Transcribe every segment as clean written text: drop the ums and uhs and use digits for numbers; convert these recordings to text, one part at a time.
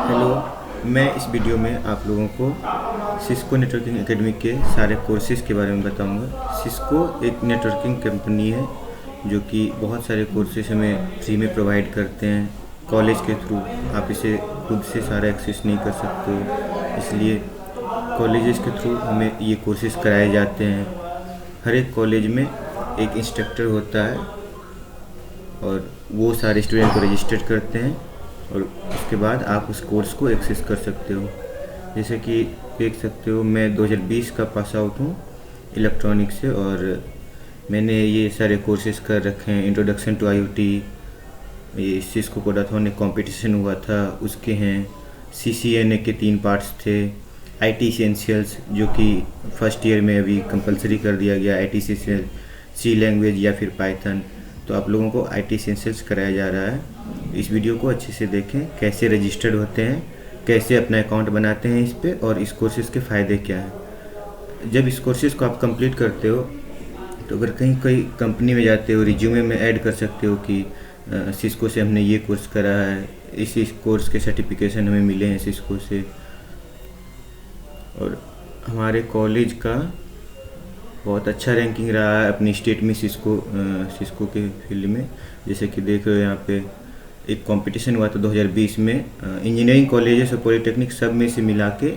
Hello. मैं इस video में आप लोगों को सिस्को नेटवर्किंग एकेडमी के सारे कोर्सेज़ के बारे में बताऊंगा। सिस्को एक नेटवर्किंग कंपनी है जो कि बहुत सारे कोर्सेज हमें फ्री में प्रोवाइड करते हैं। कॉलेज के थ्रू आप इसे खुद से सारा एक्सेस नहीं कर सकते हो, इसलिए कॉलेजेस के थ्रू हमें ये कोर्सेज कराए जाते हैं। हर एक कॉलेज में एक इंस्ट्रक्टर होता है और वो सारे स्टूडेंट को रजिस्टर करते हैं और उसके बाद आप उस कोर्स को एक्सेस कर सकते हो। जैसे कि देख सकते हो, मैं 2020 का पास आउट हूँ इलेक्ट्रॉनिक्स से और मैंने ये सारे कोर्सेज कर रखे हैं। इंट्रोडक्शन टू आईओटी, ये सिस्को कोडाथॉन एक कॉम्पिटिशन हुआ था उसके हैं। सीसीएनए के 3 पार्ट्स थे। आईटी एसेंशियल्स जो कि फर्स्ट ईयर में अभी कंपलसरी कर दिया गया, आईटी एसेंशियल सी लैंग्वेज या फिर पाइथन। तो आप लोगों को आईटी एसेंशियल्स कराया जा रहा है। इस वीडियो को अच्छे से देखें, कैसे रजिस्टर्ड होते हैं, कैसे अपना अकाउंट बनाते हैं इस पे और इस कोर्सेज़ के फ़ायदे क्या हैं। जब इस कोर्सेज़ को आप कंप्लीट करते हो तो अगर कहीं कोई कंपनी में जाते हो, रिज्यूमे में ऐड कर सकते हो कि सिस्को से हमने ये कोर्स करा है, इस कोर्स के सर्टिफिकेशन हमें मिले हैं सिस्को से। और हमारे कॉलेज का बहुत अच्छा रैंकिंग रहा है अपनी स्टेट में सिस्को के फील्ड में। जैसे कि देख रहे हो यहाँ पे एक कंपटीशन हुआ था 2020 में, इंजीनियरिंग कॉलेजेस और पॉलिटेक्निक सब में से मिला के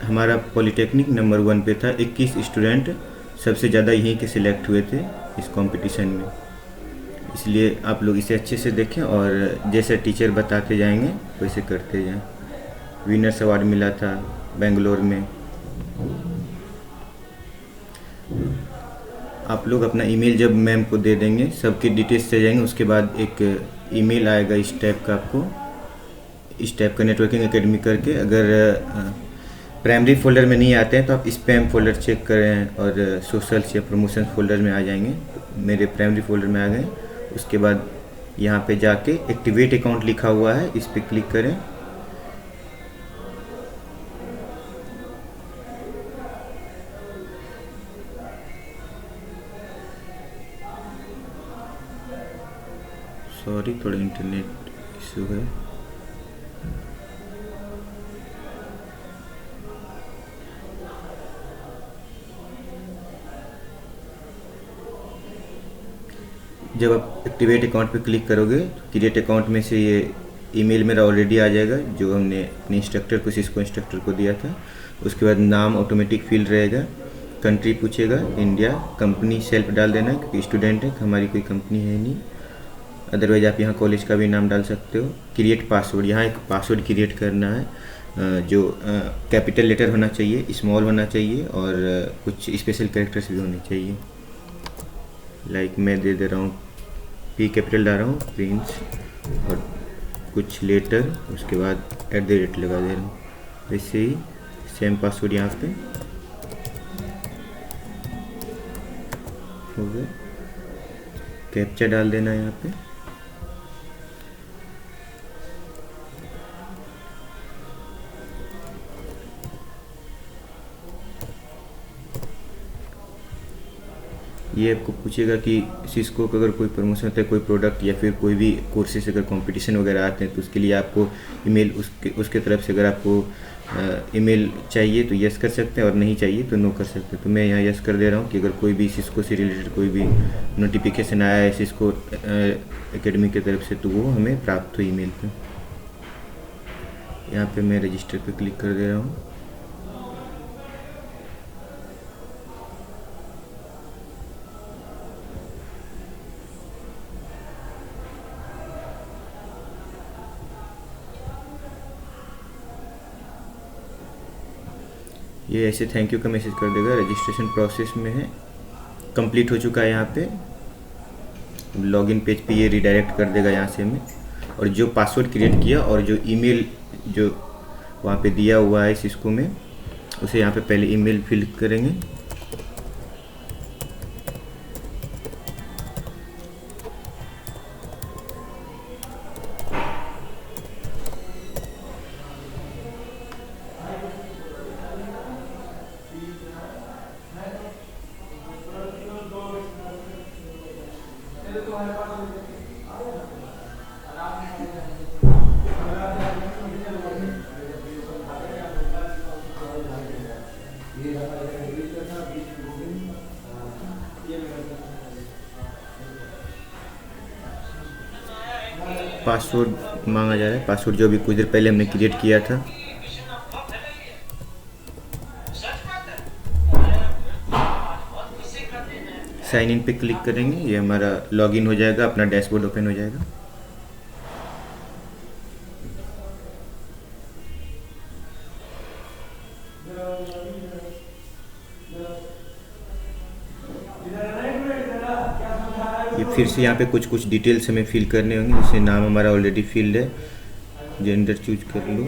हमारा पॉलिटेक्निक नंबर 1 पे था। 21 स्टूडेंट सबसे ज़्यादा यहीं के सिलेक्ट हुए थे इस कंपटीशन में। इसलिए आप लोग इसे अच्छे से देखें और जैसे टीचर बताते जाएंगे वैसे करते जाएं। विनर्स अवार्ड मिला था बेंगलोर में। आप लोग अपना ईमेल जब मैम को दे देंगे, सबकी डिटेल्स से जाएंगे, उसके बाद एक ईमेल आएगा इस टाइप का, आपको इस टाइप का नेटवर्किंग एकेडमी करके। अगर प्राइमरी फोल्डर में नहीं आते हैं तो आप स्पैम फोल्डर चेक करें और सोशल्स या प्रमोशन फोल्डर में आ जाएंगे। मेरे प्राइमरी फोल्डर में आ गए। उसके बाद यहाँ पे जाके एक्टिवेट अकाउंट लिखा हुआ है, इस पर क्लिक करें। सॉरी, थोड़ा इंटरनेट इशू है। जब आप एक्टिवेट अकाउंट पे क्लिक करोगे तो क्रिएट अकाउंट में से ये ईमेल मेरा ऑलरेडी आ जाएगा जो हमने अपने इंस्ट्रक्टर को, सिस्को इंस्ट्रक्टर को दिया था। उसके बाद नाम ऑटोमेटिक फील्ड रहेगा, कंट्री पूछेगा इंडिया, कंपनी सेल्फ डाल देना है क्योंकि स्टूडेंट है, हमारी कोई कंपनी है नहीं। अदरवाइज आप यहाँ कॉलेज का भी नाम डाल सकते हो। क्रिएट पासवर्ड, यहाँ एक पासवर्ड क्रिएट करना है जो कैपिटल लेटर होना चाहिए, स्मॉल होना चाहिए और कुछ स्पेशल कैरेक्टर्स भी होने चाहिए। लाइक मैं दे दे रहा हूँ पी कैपिटल डाल रहा हूँ, प्रिंस, और कुछ लेटर, उसके बाद @ लगा दे रहा हूँ। वैसे ही सेम पासवर्ड यहाँ पे हो गया। कैप्चा डाल देना है यहाँ पे। ये आपको पूछेगा कि सिस्को का अगर कोई प्रमोशन होता है, कोई प्रोडक्ट या फिर कोई भी कोर्सेज अगर कंपटीशन वगैरह आते हैं तो उसके लिए आपको ईमेल उसके तरफ से अगर आपको ईमेल चाहिए तो यस कर सकते हैं और नहीं चाहिए तो नो कर सकते हैं। तो मैं यहाँ यस कर दे रहा हूँ कि अगर कोई भी सिस्को से रिलेटेड कोई भी नोटिफिकेशन आया है सिस्को एकेडमी की तरफ से तो वो हमें प्राप्त हो ईमेल पर। यहाँ पर मैं रजिस्टर पर क्लिक कर दे रहा हूँ। ये ऐसे थैंक यू का मैसेज कर देगा। रजिस्ट्रेशन प्रोसेस में है, कंप्लीट हो चुका है। यहाँ पे लॉगिन पेज पे ये रिडायरेक्ट कर देगा यहाँ से हमें, और जो पासवर्ड क्रिएट किया और जो ईमेल जो वहाँ पे दिया हुआ है सिस्को में उसे यहाँ पे पहले ईमेल फिल करेंगे। पासवर्ड मांगा जा रहा है, पासवर्ड जो अभी कुछ देर पहले हमने क्रिएट किया था। साइन इन पे क्लिक करेंगे, ये हमारा लॉगिन हो जाएगा, अपना डैशबोर्ड ओपन हो जाएगा। ये फिर से यहाँ पे कुछ कुछ डिटेल्स हमें फिल करने होंगे, जैसे नाम हमारा ऑलरेडी फिल्ड है, जेंडर चूज कर लो।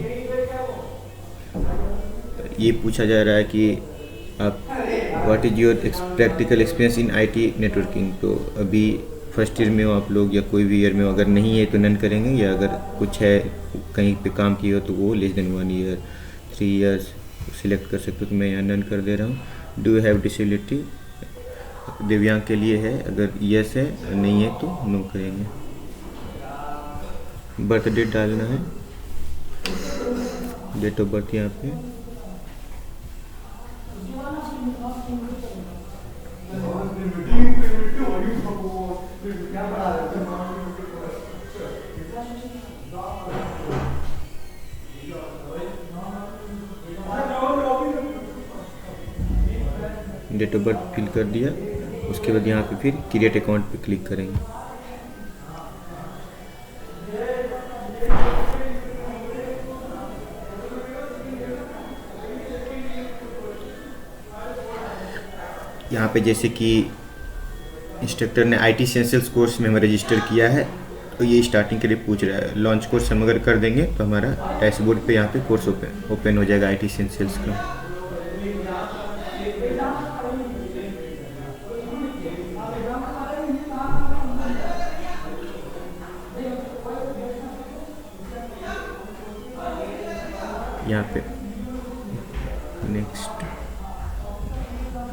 ये पूछा जा रहा है कि आप what is your practical experience in IT networking. तो अभी फर्स्ट ईयर में हो आप लोग या कोई भी ईयर में हो, अगर नहीं है तो नन करेंगे, या अगर कुछ है कहीं पे काम किए हो तो वो less than 1 year 3 years select कर सकते हो। तो मैं यहाँ नन कर दे रहा हूँ। डू यू हैव डिसेबिलिटी, दिव्यांग के लिए है, अगर यस है, नहीं है तो नो करेंगे। बर्थ डेट डालना है, डेट ऑफ बर्थ यहाँ पे। डेट ऑफ बर्थ फिल कर दिया। उसके बाद यहाँ पे फिर क्रिएट अकाउंट पे क्लिक करेंगे। यहाँ पे जैसे कि इंस्ट्रक्टर ने IT एसेंशियल्स कोर्स में हमें रजिस्टर किया है, तो ये स्टार्टिंग के लिए पूछ रहा है। लॉन्च कोर्स हम अगर कर देंगे तो हमारा डैशबोर्ड पे यहाँ पे कोर्स ओपन हो जाएगा IT एसेंशियल्स का। यहाँ पे नेक्स्ट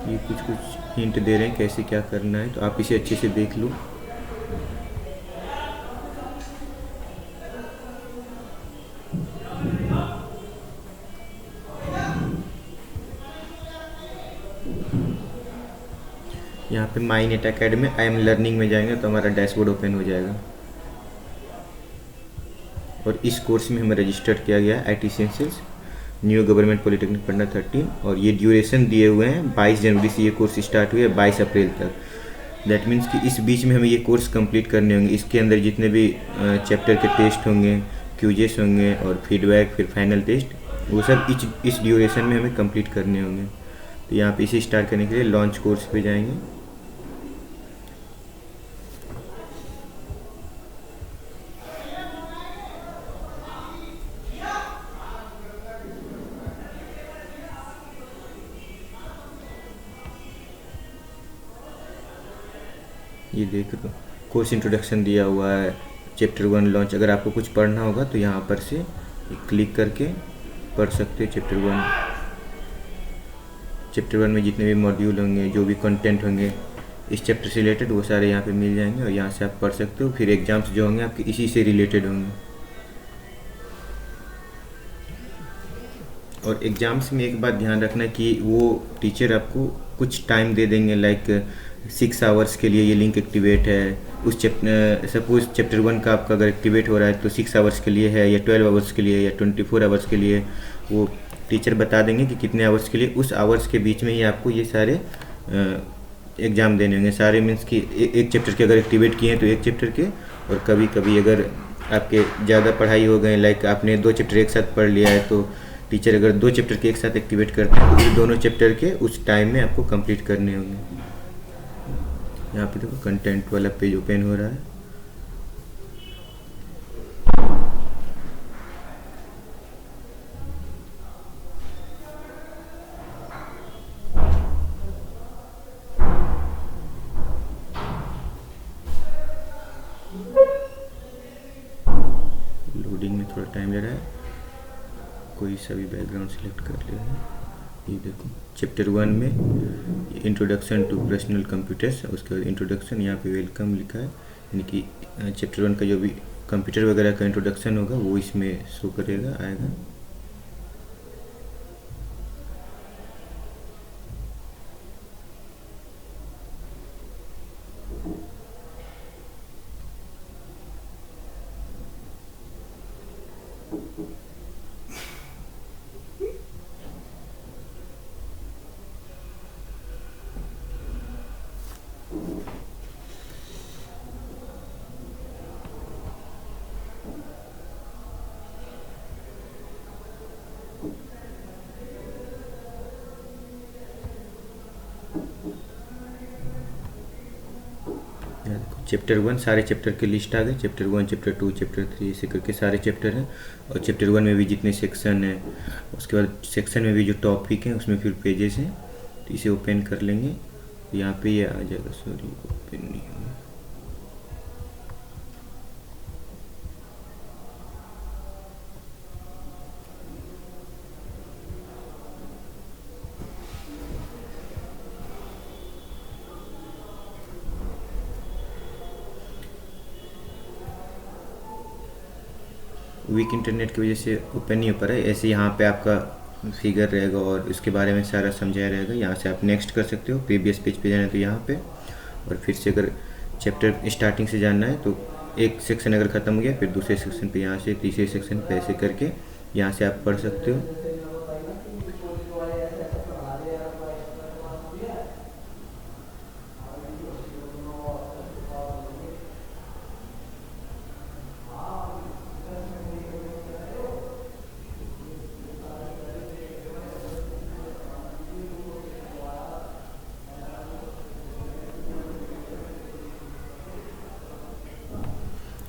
ये कुछ कुछ हिंट दे रहे हैं कैसे क्या करना है, तो आप इसे अच्छे से देख लो। यहाँ पे my net academy I am learning में जाएंगे तो हमारा डैशबोर्ड ओपन हो जाएगा। और इस कोर्स में हमें रजिस्टर किया गया है IT essentials new government polytechnic Patna 13, और ये ड्यूरेशन दिए हुए हैं 22 जनवरी से ये कोर्स स्टार्ट हुए 22 अप्रैल तक। दैट मीन्स कि इस बीच में हमें ये कोर्स कंप्लीट करने होंगे। इसके अंदर जितने भी चैप्टर के टेस्ट होंगे, क्यूजेस होंगे और फीडबैक, फिर फाइनल टेस्ट, वो सब इस ड्यूरेशन में हमें कंप्लीट करने होंगे। तो यहाँ पे इसे स्टार्ट करने के लिए लॉन्च कोर्स पे जाएंगे। ये देख लो कोर्स इंट्रोडक्शन दिया हुआ है, चैप्टर 1 लॉन्च। अगर आपको कुछ पढ़ना होगा तो यहाँ पर से क्लिक करके पढ़ सकते हो चैप्टर 1 में जितने भी मॉड्यूल होंगे, जो भी कंटेंट होंगे इस चैप्टर से रिलेटेड, वो सारे यहाँ पे मिल जाएंगे और यहाँ से आप पढ़ सकते हो। फिर एग्जाम्स जो होंगे आपके इसी से रिलेटेड होंगे। और एग्ज़ाम्स में एक बात ध्यान रखना कि वो टीचर आपको कुछ टाइम दे देंगे, लाइक 6 आवर्स के लिए ये लिंक एक्टिवेट है। उस सपोज चैप्टर 1 का आपका अगर एक्टिवेट हो रहा है तो 6 आवर्स के लिए है, या 12 आवर्स के लिए, या 24 आवर्स के लिए। वो टीचर बता देंगे कि कितने आवर्स के लिए। उस आवर्स के बीच में ही आपको ये सारे एग्ज़ाम देने होंगे। सारे मीन्स कि एक चैप्टर के अगर एक्टिवेट किए हैं तो एक चैप्टर के, और कभी कभी अगर आपके ज़्यादा पढ़ाई हो गए, लाइक आपने 2 चैप्टर एक साथ पढ़ लिया है, तो टीचर अगर 2 चैप्टर के एक साथ एक्टिवेट करते हैं तो दोनों चैप्टर के उस टाइम में आपको कंप्लीट करने होंगे। यहाँ पे देखो कंटेंट वाला पेज ओपन हो रहा है। लोडिंग में थोड़ा टाइम ले रहा है। कोई सा भी बैकग्राउंड सिलेक्ट कर ले रहे हैं। ये देखो चैप्टर 1 में इंट्रोडक्शन टू पर्सनल कंप्यूटर्स, उसके बाद इंट्रोडक्शन, यहाँ पे वेलकम लिखा है, यानी कि चैप्टर 1 का जो भी कंप्यूटर वगैरह का इंट्रोडक्शन होगा वो इसमें शो करेगा, आएगा। चैप्टर 1 सारे चैप्टर की लिस्ट आ गई। चैप्टर 1, चैप्टर 2, चैप्टर 3 ऐसे करके सारे चैप्टर हैं। और चैप्टर 1 में भी जितने सेक्शन हैं, उसके बाद सेक्शन में भी जो टॉपिक हैं उसमें फिर पेजेस हैं। तो इसे ओपन कर लेंगे, यहाँ पे ये आ जाएगा। सॉरी, ओपन नहीं होगा। वीक इंटरनेट की वजह से ओपन नहीं हो पा रहा है। ऐसे यहाँ पे आपका फिगर रहेगा और उसके बारे में सारा समझाया रहेगा। यहाँ से आप नेक्स्ट कर सकते हो। प्रीवियस पेज पे जाना है तो यहाँ पे, और फिर से अगर चैप्टर स्टार्टिंग से जानना है तो एक सेक्शन अगर ख़त्म हो गया फिर दूसरे सेक्शन पे, यहाँ से तीसरे सेक्शन पे ऐसे करके यहाँ से आप पढ़ सकते हो।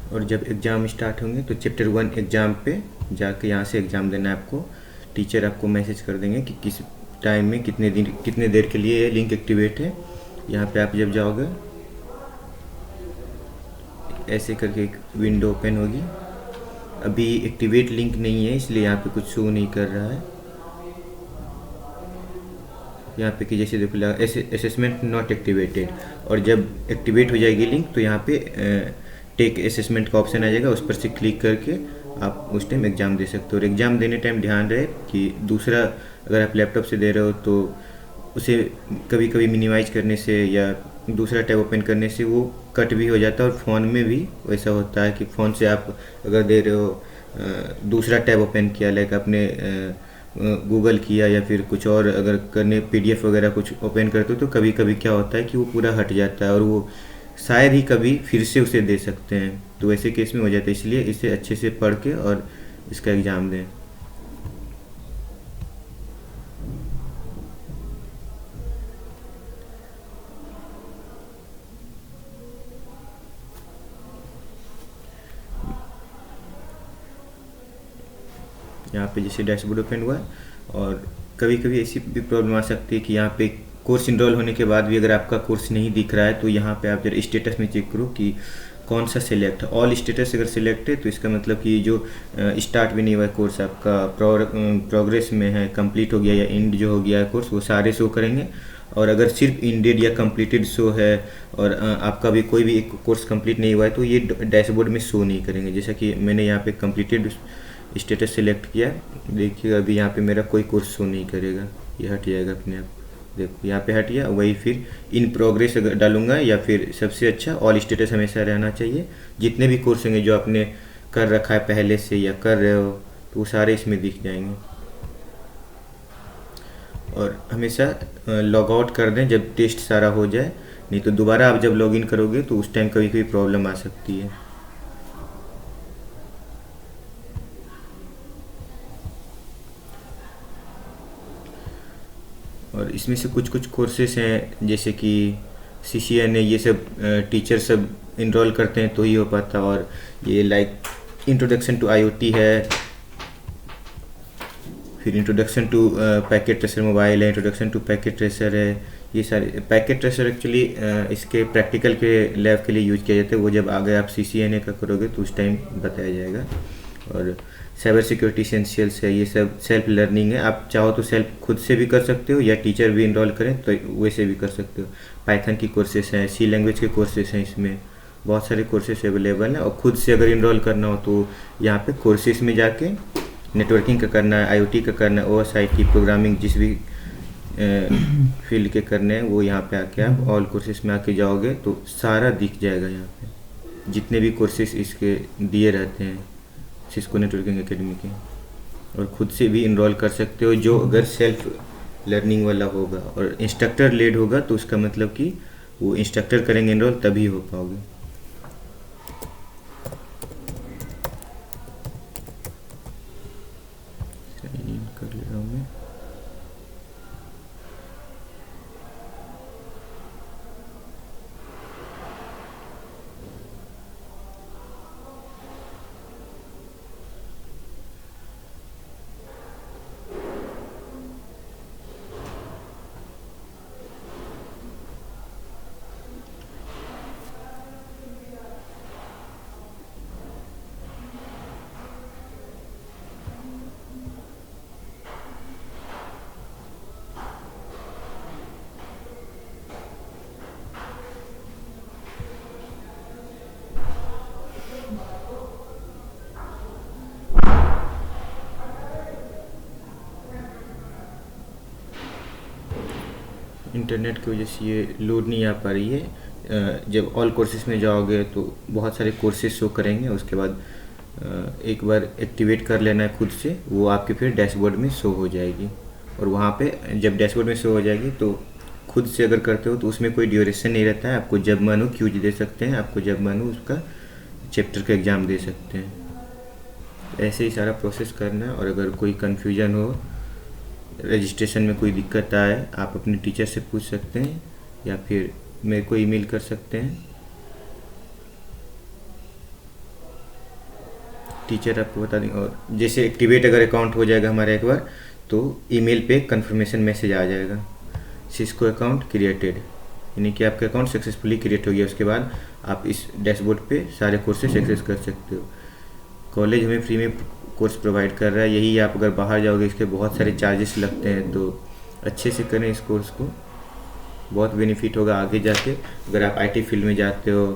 और जब एग्ज़ाम स्टार्ट होंगे तो चैप्टर 1 एग्ज़ाम पे जाके यहाँ से एग्ज़ाम देना है आपको। टीचर आपको मैसेज कर देंगे कि किस टाइम में कितने देर के लिए ये लिंक एक्टिवेट है। यहाँ पे आप जब जाओगे ऐसे करके एक विंडो ओपन होगी। अभी एक्टिवेट लिंक नहीं है इसलिए यहाँ पे कुछ शो नहीं कर रहा है। यहाँ पे कि जैसे देखो असेसमेंट नॉट एक्टिवेटेड, और जब एक्टिवेट हो जाएगी लिंक तो यहाँ पे टेक असेसमेंट का ऑप्शन आ जाएगा। उस पर से क्लिक करके आप उस टाइम एग्ज़ाम दे सकते हो। और एग्ज़ाम देने टाइम ध्यान रहे कि दूसरा अगर आप लैपटॉप से दे रहे हो तो उसे कभी कभी मिनिमाइज करने से या दूसरा टैब ओपन करने से वो कट भी हो जाता है। और फ़ोन में भी वैसा होता है कि फ़ोन से आप अगर दे रहे हो, दूसरा टैब ओपन किया, लाइक आपने गूगल किया या फिर कुछ और अगर करने PDF वगैरह कुछ ओपन करते हो तो कभी कभी क्या होता है कि वो पूरा हट जाता है और वो शायद ही कभी फिर से उसे दे सकते हैं। तो वैसे केस में हो जाता है, इसलिए इसे अच्छे से पढ़ के और इसका एग्ज़ाम दें। यहाँ पे जैसे डैशबोर्ड ओपन हुआ है, और कभी कभी ऐसी भी प्रॉब्लम आ सकती है कि यहाँ पे कोर्स इनरोल होने के बाद भी अगर आपका कोर्स नहीं दिख रहा है तो यहाँ पे आप जरा स्टेटस में चेक करो कि कौन सा सिलेक्ट है। ऑल स्टेटस अगर सिलेक्ट है तो इसका मतलब कि जो स्टार्ट भी नहीं हुआ है कोर्स आपका प्रोग्रेस में है, कंप्लीट हो गया या एंड जो हो गया है कोर्स, वो सारे शो करेंगे। और अगर सिर्फ इंडेड या कंप्लीटेड शो है और आपका भी कोई भी एक कोर्स कंप्लीट नहीं हुआ है तो ये डैशबोर्ड में शो नहीं करेंगे। जैसा कि मैंने यहाँ पे कंप्लीटेड स्टेटस सिलेक्ट किया, देखिए अभी यहाँ पे मेरा कोई कोर्स शो नहीं करेगा, ये हट जाएगा अपने आप। देखो यहाँ पे हट गया। वही फिर इन प्रोग्रेस अगर डालूंगा या फिर सबसे अच्छा ऑल स्टेटस हमेशा रहना चाहिए। जितने भी कोर्स होंगे जो आपने कर रखा है पहले से या कर रहे हो तो वो सारे इसमें दिख जाएंगे। और हमेशा लॉग आउट कर दें जब टेस्ट सारा हो जाए, नहीं तो दोबारा आप जब लॉगिन करोगे तो उस टाइम कभी कभी प्रॉब्लम आ सकती है। और इसमें से कुछ कुछ कोर्सेस हैं जैसे कि CCN है, ये सब टीचर सब इनरोल करते हैं तो ही हो पाता। और ये लाइक इंट्रोडक्शन टू IoT है, फिर introduction to packet tracer mobile है, इंट्रोडक्शन टू पैकेट ट्रेसर है। ये सारे पैकेट ट्रेसर एक्चुअली इसके प्रैक्टिकल के लैब के लिए यूज किया जाता है। वो जब आगे आप CCNA का करोगे तो उस टाइम बताया जाएगा। और साइबर सिक्योरिटी एसेंशियल्स है, ये सब सेल्फ लर्निंग है। आप चाहो तो सेल्फ खुद से भी कर सकते हो या टीचर भी इनरोल करें तो वैसे भी कर सकते हो। पाइथन की कोर्सेस हैं, C लैंग्वेज के कोर्सेस हैं, इसमें बहुत सारे कोर्सेस अवेलेबल हैं। और खुद से अगर इनरोल करना हो तो यहाँ पे कोर्सेज में जाके नेटवर्किंग का करना है, IoT का करना है, OSIT प्रोग्रामिंग जिस भी फील्ड के करने हैं वो यहाँ पे आके आप ऑल कोर्सेज में आके जाओगे तो सारा दिख जाएगा। यहाँ पे जितने भी कोर्सेज इसके दिए रहते हैं सिस्को नेटवर्किंग एकेडमी के, और ख़ुद से भी इनरोल कर सकते हो। जो अगर सेल्फ लर्निंग वाला होगा और इंस्ट्रक्टर लेड होगा तो उसका मतलब कि वो इंस्ट्रक्टर करेंगे इनरोल तभी हो पाओगे। साइन इन कर ले रहा हूँ मैं। इंटरनेट की वजह से ये लोड नहीं आ पा रही है। जब ऑल कोर्सेज में जाओगे तो बहुत सारे कोर्सेज शो करेंगे, उसके बाद एक बार एक्टिवेट कर लेना है खुद से, वो आपके फिर डैशबोर्ड में शो हो जाएगी। और वहाँ पे जब डैशबोर्ड में शो हो जाएगी तो खुद से अगर करते हो तो उसमें कोई ड्यूरेशन नहीं रहता है। आपको जब मानो क्यूज दे सकते हैं, आपको जब मानो उसका चैप्टर का एग्ज़ाम दे सकते हैं। ऐसे ही सारा प्रोसेस करना है। और अगर कोई कन्फ्यूजन हो, रजिस्ट्रेशन में कोई दिक्कत आए, आप अपने टीचर से पूछ सकते हैं या फिर मेरे को ईमेल कर सकते हैं। टीचर आपको बता देंगे। और जैसे एक्टिवेट अगर अकाउंट हो जाएगा हमारा एक बार, तो ईमेल पे कंफर्मेशन मैसेज आ जाएगा, सिस्को अकाउंट क्रिएटेड, यानी कि आपका अकाउंट सक्सेसफुली क्रिएट हो गया। उसके बाद आप इस डैशबोर्ड पे सारे कोर्सेज एक्सेस कर सकते हो। कॉलेज हमें फ्री में कोर्स प्रोवाइड कर रहा है। यही आप अगर बाहर जाओगे इसके बहुत सारे चार्जेस लगते हैं, तो अच्छे से करें इस कोर्स को, बहुत बेनिफिट होगा आगे जाके। अगर आप आईटी फील्ड में जाते हो,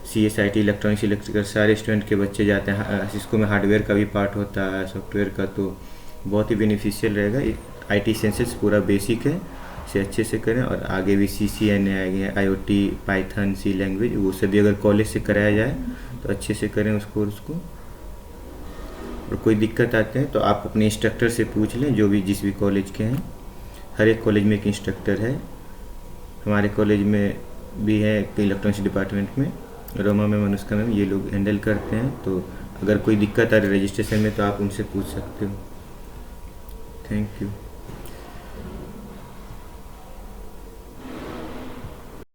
CSIT, इलेक्ट्रॉनिक्स, इलेक्ट्रिकल, सारे स्टूडेंट के बच्चे जाते हैं। सिस्को में हार्डवेयर का भी पार्ट होता है, सॉफ्टवेयर का, तो बहुत ही बेनिफिशियल रहेगा। IT एसेंशियल्स पूरा बेसिक है, इसे अच्छे से करें। और आगे भी CCNA आएंगे, IoT, पाइथन, C लैंग्वेज, वो सभी अगर कॉलेज से कराया जाए तो अच्छे से करें उस कोर्स को। और कोई दिक्कत आते हैं तो आप अपने इंस्ट्रक्टर से पूछ लें, जो भी जिस भी कॉलेज के हैं। हर एक कॉलेज में एक इंस्ट्रक्टर है। हमारे कॉलेज में भी है इलेक्ट्रॉनिक्स डिपार्टमेंट में, रोमा में, मनुष्का में, ये लोग हैंडल करते हैं। तो अगर कोई दिक्कत आ रही रजिस्ट्रेशन में तो आप उनसे पूछ सकते हो। Thank you.